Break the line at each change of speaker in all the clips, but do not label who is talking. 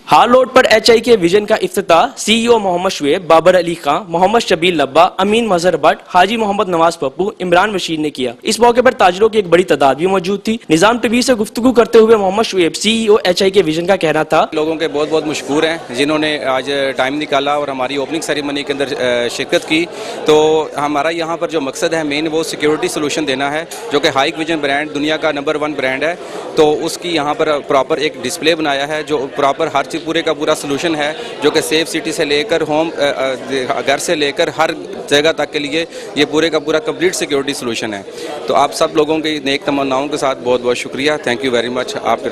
हाल road पर HI के vision का इफ्तिताह CEO मोहम्मद शुएब, बाबर अली खां, मोहम्मद शबील लब्बा, अमीन मजहर भट्ट, हाजी मोहम्मद नवाज पप्पू, इमरान रशीद ने किया। इस मौके पर ताजरों की एक बड़ी तादाद भी मौजूद थी। निजाम टीवी से गुफ्तगू करते हुए मोहम्मद शुएब CEO HI के विजन का कहना था,
लोगों के बहुत बहुत मशकूर हैं जिन्होंने आज टाइम निकाला और हमारी ओपनिंग सेरेमनी के अंदर शिरकत की। तो हमारा यहाँ पर जो मकसद है मेन वो सिक्योरिटी सोल्यूशन देना है, जो कि हाइक विजन ब्रांड दुनिया का नंबर 1 ब्रांड है। तो उसकी यहाँ पर प्रॉपर एक डिस्प्ले बनाया है जो प्रॉपर हर पूरे का पूरा सोल्यूशन है, जो कि सेफ सिटी से लेकर होम घर से लेकर हर जगह तक के लिए ये पूरे का पूरा कंप्लीट सिक्योरिटी सोल्यूशन है। तो आप सब लोगों की नेक तमन्नाओं के साथ बहुत बहुत शुक्रिया, थैंक यू वेरी मच। आपके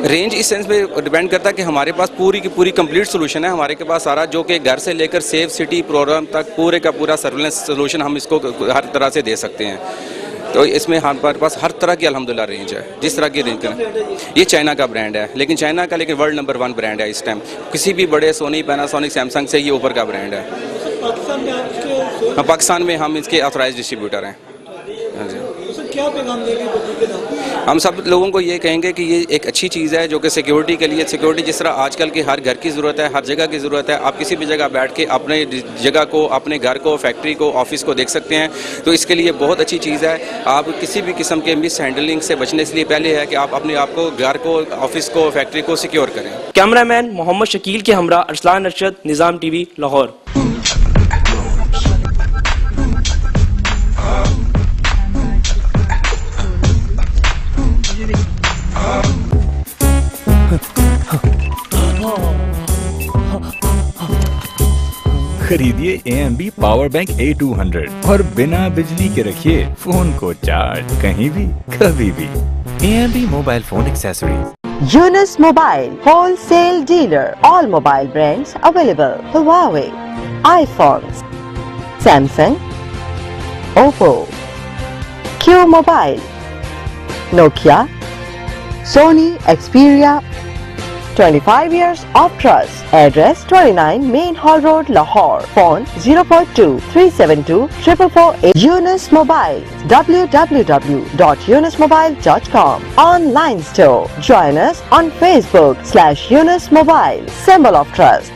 रेंज इस सेंस पे डिपेंड करता है कि हमारे पास पूरी की पूरी कंप्लीट सोल्यूशन है हमारे के पास सारा, जो कि घर से लेकर सेफ सिटी प्रोग्राम तक पूरे का पूरा सर्विलेंस सोल्यूशन हम इसको हर तरह से दे सकते हैं। तो इसमें हमारे पास हर तरह की अल्हम्दुलिल्लाह रेंज है, जिस तरह की रेंज करें। ये चाइना का ब्रांड है, लेकिन चाइना का लेकिन वर्ल्ड नंबर 1 ब्रांड है इस टाइम। किसी भी बड़े सोनी, पैनासोनिक, सैमसंग से ये ऊपर का ब्रांड है। पाकिस्तान में हम इसके ऑथराइज डिस्ट्रीब्यूटर हैं।
क्या पैगाम देंगे?
हम सब लोगों को ये कहेंगे कि ये एक अच्छी चीज़ है जो कि सिक्योरिटी के लिए, सिक्योरिटी जिस तरह आजकल की हर घर की ज़रूरत है, हर जगह की ज़रूरत है। आप किसी भी जगह बैठ के अपने जगह को, अपने घर को, फैक्ट्री को, ऑफिस को देख सकते हैं। तो इसके लिए बहुत अच्छी चीज़ है। आप किसी भी किस्म के मिस हैंडलिंग से बचने के लिए पहले है कि आप अपने आप को, घर को, ऑफिस को, फैक्ट्री को सिक्योर करें।
कैमरामैन मोहम्मद शकील के हमरा अरसलान अरशद, निजाम टीवी, लाहौर।
खरीदिए AMB पावर बैंक A200 और बिना बिजली के रखिए फोन को चार्ज, कहीं भी कभी भी। AMB mobile phone accessories.
Yunus Mobile wholesale dealer, all mobile brands available. Huawei, iPhones, Samsung, Oppo, Q Mobile, Nokia, Sony, Xperia. 25 years of trust. Address 29 Main Hall Road, Lahore. Phone 042-372-448. Yunus Mobile. www.yunusmobile.com. Online store. Join us on Facebook /Yunus Mobile. Symbol of trust.